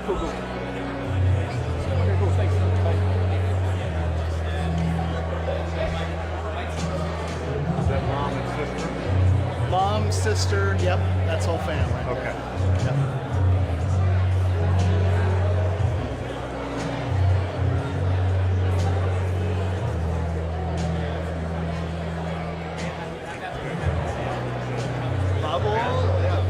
Cool. Okay, cool. Thanks. Bye. Is that mom and sister? Mom, sister, yep, that's whole family. Okay. Yep. Bubble, yeah.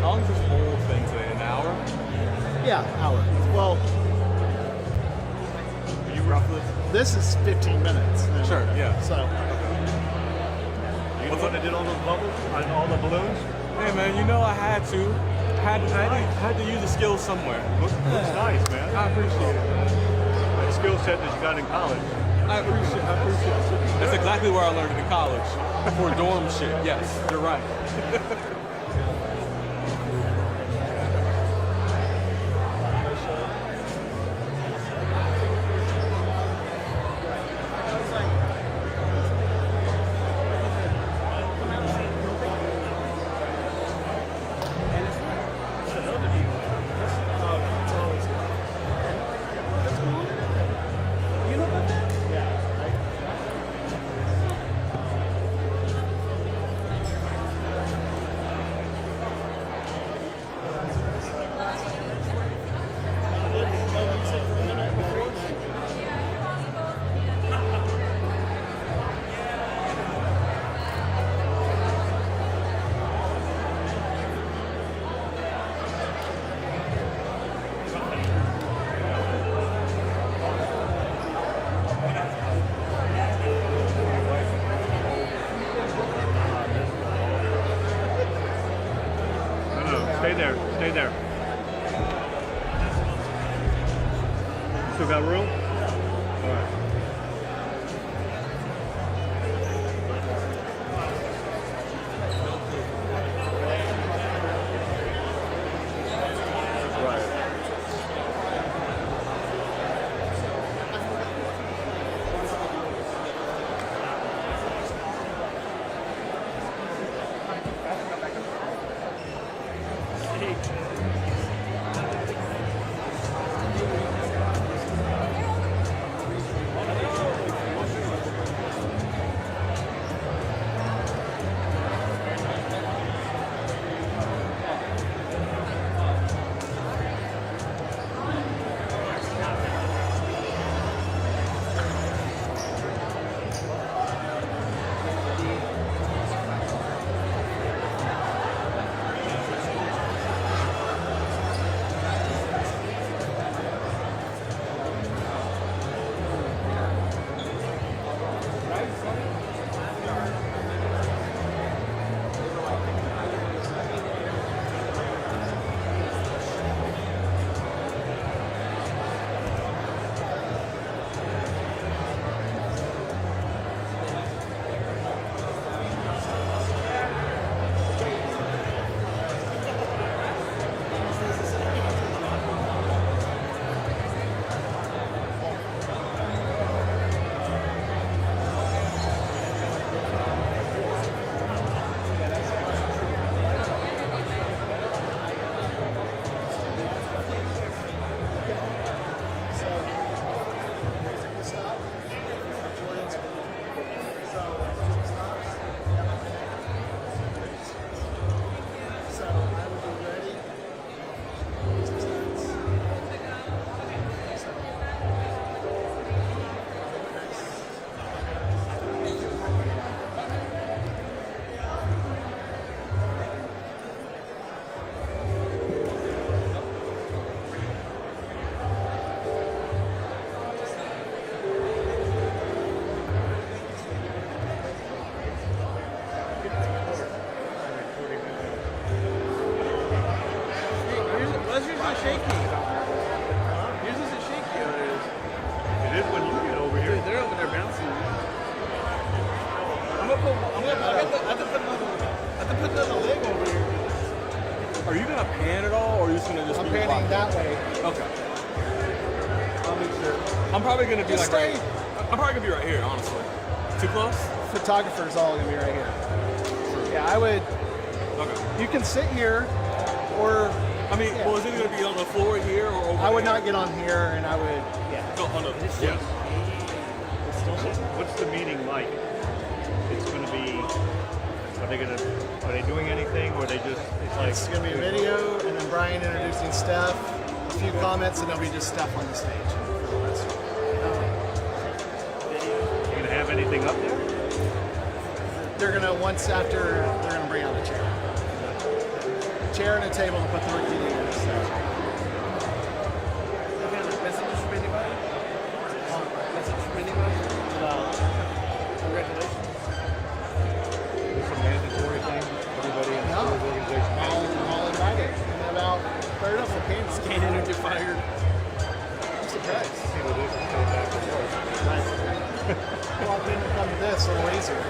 How long is this whole thing today? An hour? Yeah, hour. Well, You roughly? this is 15 minutes. Sure, yeah. So, You the one that did all those bubbles? All the balloons? Hey man, you know I had to. Had to use the skills somewhere. Looks nice, man. I appreciate it, man. That skill set that you got in college. I appreciate it. That's exactly where I learned it in college. For dorm shit. Yes, you're right. No, stay there. Stay there. Still got room? All right. Are you gonna pan at all, or are you just gonna I'm be panning locked? that way. Okay. I'll make sure. I'm probably gonna be Just like stay. right. I'm probably gonna be right here, honestly. To Too close? Photographers all gonna be right here. Yeah, I would. Okay. You can sit here, or I mean, yeah. well, is it going to be on the floor here or over I would there? not get on here, and I would. Yeah. No, on the, yeah. What's the meeting like? It's going to be. Are they doing anything, or they just? It's like. It's gonna be a video, and then Brian introducing Steph, a few comments, and there'll be just Steph on the stage. For the rest of it. You gonna have anything up there? They're gonna they're gonna bring out a chair and a table to put the rookie leaders. So. Message from anybody? Message from anybody? Congratulations. Some mandatory thing. Everybody in the No. organization. All invited. And about third of them came. Can't get fired. I'm surprised. See what it is and stay back and forth. Well, then we come to this a little easier.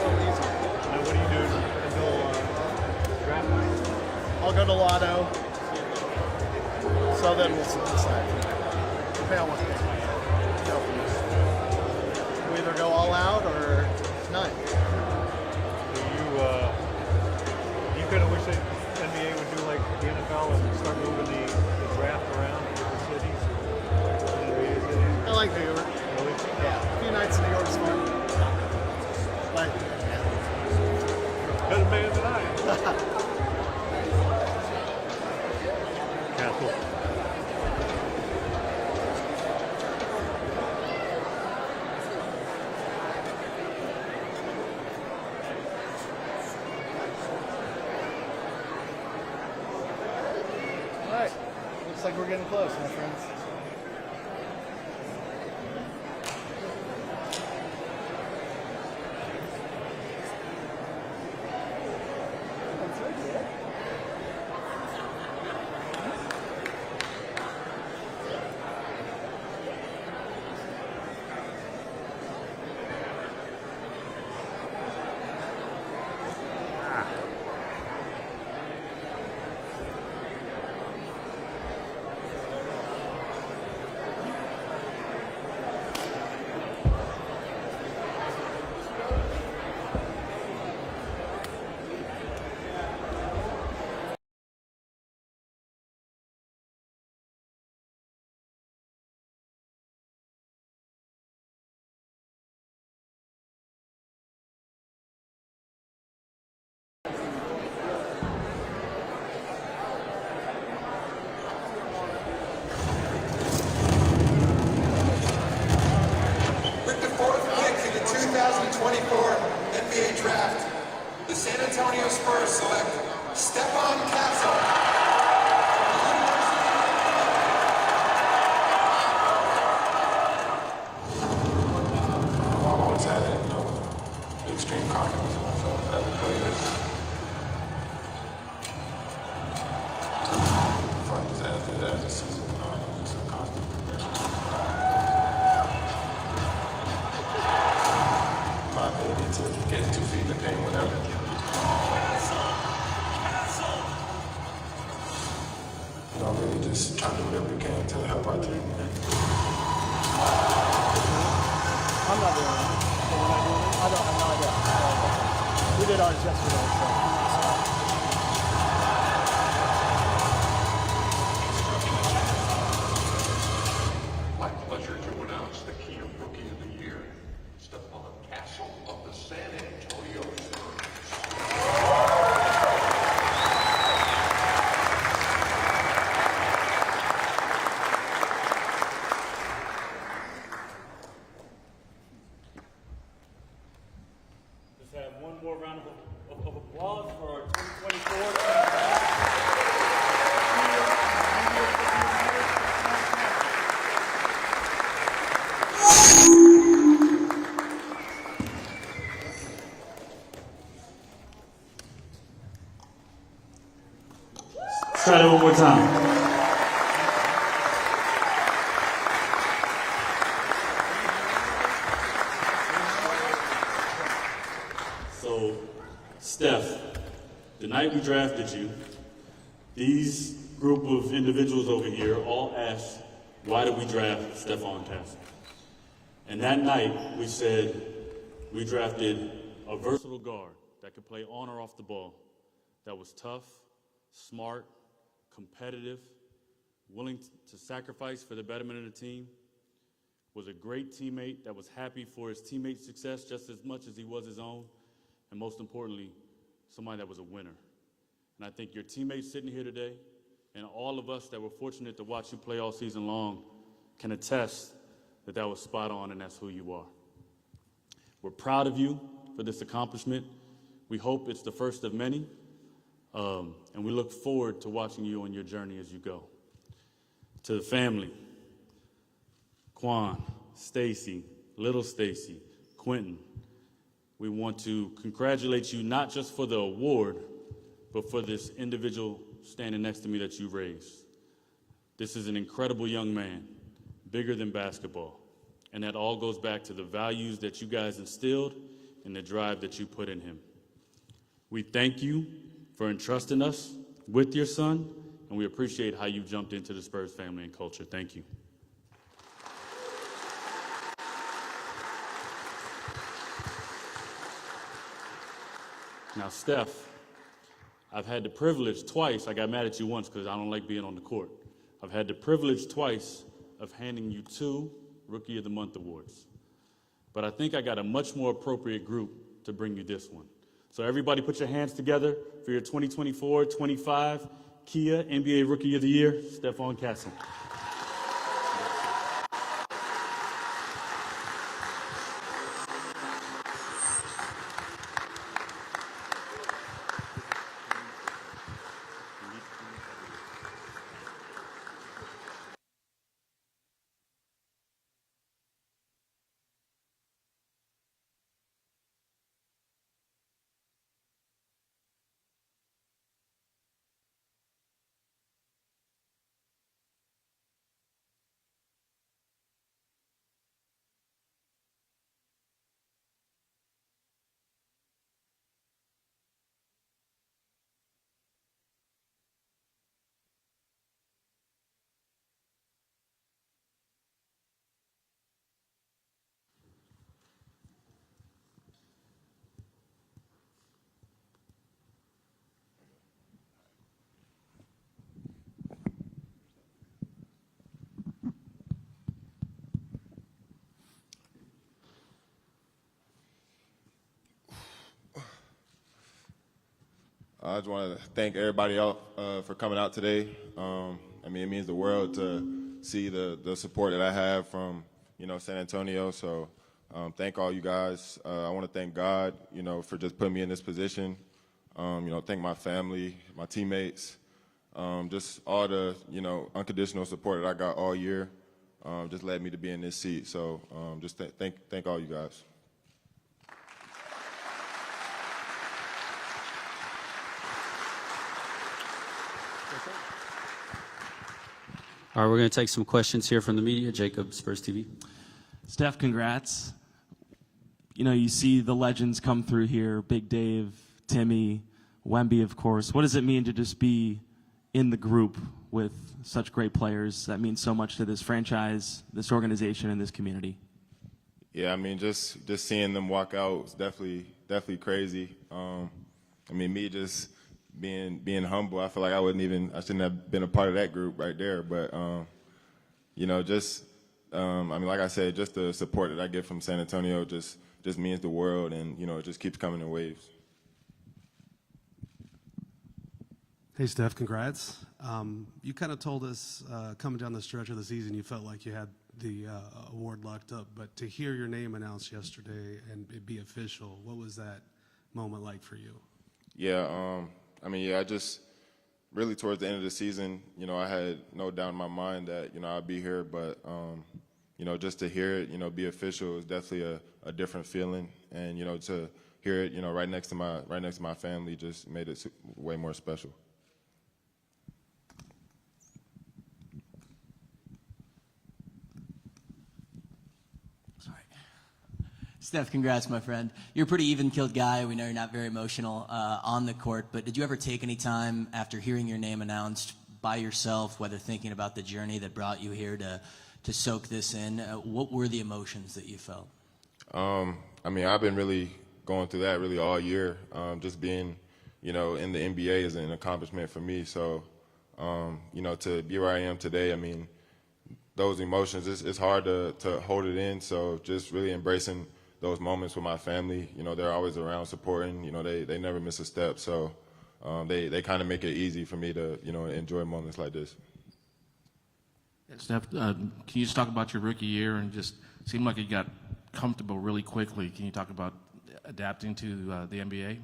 Now, what do you do until draft night? I'll go to Lotto. So then we'll decide. Depending on what they go from there. We either go all out or none. Do you kind of wish that NBA would do like the NFL and start moving the draft around to different cities? I like New York. Really? Yeah. A few nights in New York's fun. But Better man than I am. Castle. all right. Looks like we're getting close, my friends. With the fourth pick in the 2024 NBA Draft, the San Antonio Spurs select Stephon Castle. Always had extreme confidence in myself as a player. As a season, just a constant progression. My ability to get 2 feet in the paint, whatever. Really just trying to do whatever we can to help our team. I'm not doing it. I don't have no idea. We did ours yesterday, so. My pleasure to announce the key rookie of the year, Stephon Castle of the San Antonio Spurs. Let's have one more round of applause for our 2024. Try that one more time. So, Steph, the night we drafted you, these group of individuals over here all asked, why did we draft Stephon Castle? And that night, we said we drafted a versatile guard that could play on or off the ball, that was tough, smart, competitive, willing to sacrifice for the betterment of the team, was a great teammate that was happy for his teammates' success just as much as he was his own, and most importantly, somebody that was a winner. And I think your teammates sitting here today, and all of us that were fortunate to watch you play all season long, can attest that that was spot on, and that's who you are. We're proud of you for this accomplishment. We hope it's the first of many, and we look forward to watching you on your journey as you go. To the family, Quan, Stacy, little Stacy, Quentin, we want to congratulate you not just for the award, but for this individual standing next to me that you raised. This is an incredible young man, bigger than basketball. And that all goes back to the values that you guys instilled and the drive that you put in him. We thank you for entrusting us with your son, and we appreciate how you jumped into the Spurs family and culture. Thank you. Now, Steph, I've had the privilege twice, I got mad at you once because I don't like being on the court. I've had the privilege twice of handing you 2 Rookie of the Month awards. But I think I got a much more appropriate group to bring you this one. So everybody put your hands together for your 2024-25 Kia NBA Rookie of the Year, Stephon Castle. I just want to thank everybody out for coming out today. I mean, it means the world to see the support that I have from, San Antonio. So thank all you guys. I want to thank God, for just putting me in this position. Thank my family, my teammates, just all the, unconditional support that I got all year just led me to be in this seat. So just thank all you guys. All right, we're going to take some questions here from the media. Jacob, Spurs TV. Steph, congrats. You see the legends come through here, Big Dave, Timmy, Wemby, of course. What does it mean to just be in the group with such great players that means so much to this franchise, this organization, and this community? Yeah, I mean, just seeing them walk out was definitely crazy. Me just being humble, I feel like I shouldn't have been a part of that group right there. But like I said, just the support that I get from San Antonio just means the world, and it just keeps coming in waves. Hey, Steph, congrats. You kind of told us coming down the stretch of the season you felt like you had the award locked up, but to hear your name announced yesterday and it be official, what was that moment like for you? Yeah, I just really towards the end of the season, I had no doubt in my mind that, I'd be here, but, just to hear it, be official is definitely a different feeling. And, to hear it, right next to my family just made it way more special. Steph, congrats, my friend. You're a pretty even-keeled guy. We know you're not very emotional on the court, but did you ever take any time after hearing your name announced by yourself, whether thinking about the journey that brought you here to to soak this in. What were the emotions that you felt? I mean, I've been really going through that really all year. Just being, in the NBA is an accomplishment for me. So, to be where I am today, I mean, those emotions, it's hard to hold it in. So just really embracing those moments with my family. They're always around supporting. They never miss a step. So they kind of make it easy for me to, enjoy moments like this. Steph, can you just talk about your rookie year and just seemed like you got comfortable really quickly? Can you talk about adapting to the NBA?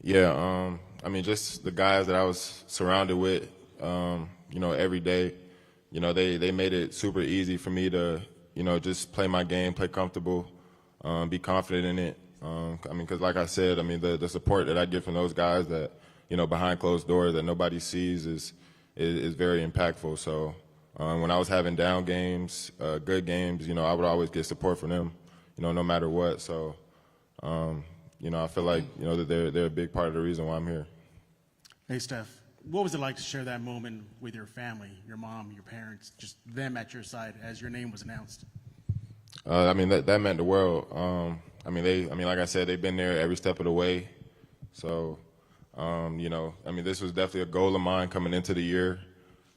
Yeah, I mean, just the guys that I was surrounded with, every day, they made it super easy for me to, just play my game, play comfortable, be confident in it. I mean, because like I said, I mean, the support that I get from those guys that, behind closed doors that nobody sees is very impactful. So when I was having down games, good games, I would always get support from them, no matter what. So, I feel like, that they're a big part of the reason why I'm here. Hey, Steph, what was it like to share that moment with your family, your mom, your parents, just them at your side as your name was announced? I mean, that meant the world. I mean, like I said, they've been there every step of the way. So, I mean, this was definitely a goal of mine coming into the year.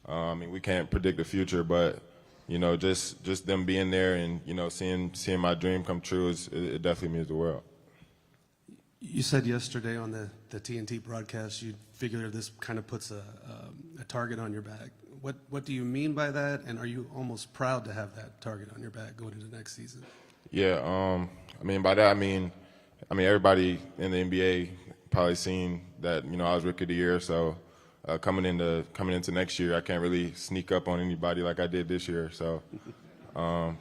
I mean, we can't predict the future, but, just them being there and, seeing my dream come true, it definitely means the world. You said yesterday on the TNT broadcast you figure this kind of puts a target on your back. What do you mean by that, and are you almost proud to have that target on your back going into next season? Yeah, I mean, by that I mean everybody in the NBA probably seen that, I was Rookie of the Year, so coming into next year, I can't really sneak up on anybody like I did this year. So, I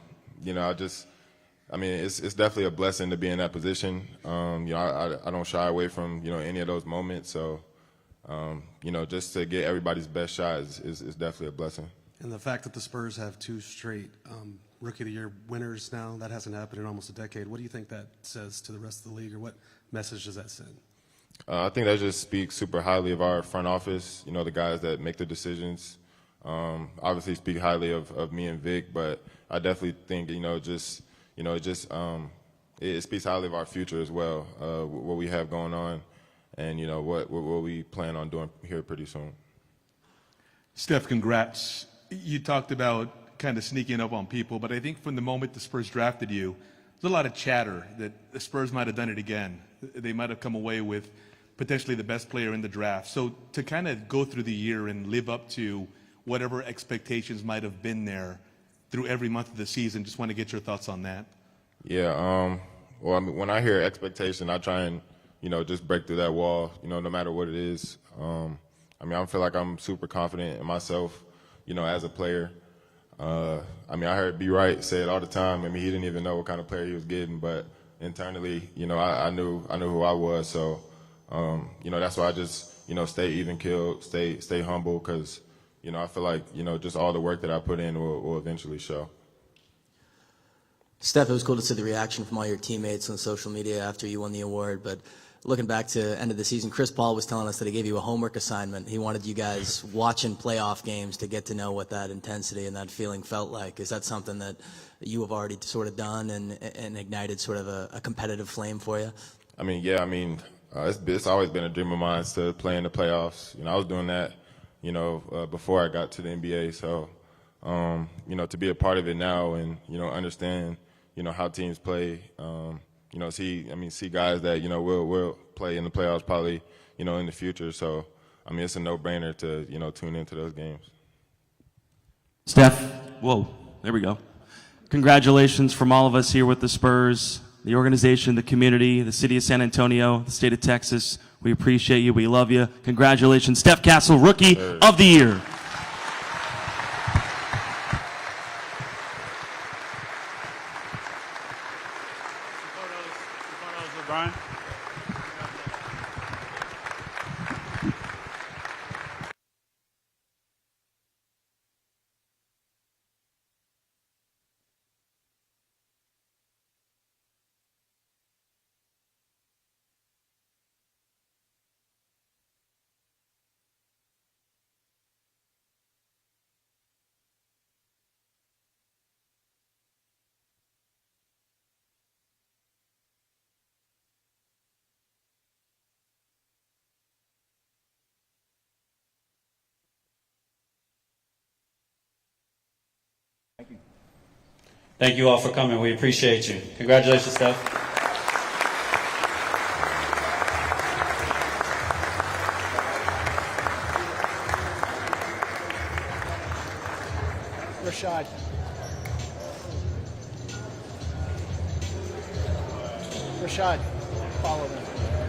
mean, it's definitely a blessing to be in that position. I don't shy away from, any of those moments. So, just to get everybody's best shot is definitely a blessing. And the fact that the Spurs have two straight Rookie of the Year winners now, that hasn't happened in almost a decade. What do you think that says to the rest of the league, or what message does that send? I think that just speaks super highly of our front office, the guys that make the decisions. Obviously speak highly of me and Vic, but I definitely think, it speaks highly of our future as well, what we have going on, and what we plan on doing here pretty soon. Steph, congrats. You talked about kind of sneaking up on people, but I think from the moment the Spurs drafted you, there's a lot of chatter that the Spurs might have done it again. They might have come away with potentially the best player in the draft. So to kind of go through the year and live up to whatever expectations might have been there through every month of the season, just want to get your thoughts on that. Yeah, well, I mean, when I hear expectation, I try and, just break through that wall, no matter what it is. I mean, I feel like I'm super confident in myself, as a player. I mean, I heard B. Wright say it all the time. I mean, he didn't even know what kind of player he was getting, but internally, I knew who I was. So, that's why I just, stay even-keeled, stay humble, because, I feel like, just all the work that I put in will eventually show. Steph, it was cool to see the reaction from all your teammates on social media after you won the award, but looking back to end of the season, Chris Paul was telling us that he gave you a homework assignment. He wanted you guys watching playoff games to get to know what that intensity and that feeling felt like. Is that something that you have already sort of done and ignited sort of a competitive flame for you? I mean, yeah, it's always been a dream of mine to play in the playoffs. I was doing that, before I got to the NBA. So, to be a part of it now and, understand, how teams play, see guys that, will play in the playoffs probably, in the future. So, it's a no-brainer to, tune into those games. Steph, whoa, there we go. Congratulations from all of us here with the Spurs, the organization, the community, the city of San Antonio, the state of Texas. We appreciate you. We love you. Congratulations. Steph Castle, Rookie of the Year. Brian? Thank you all for coming. We appreciate you. Congratulations, Steph. Rashad. Rashad, follow them.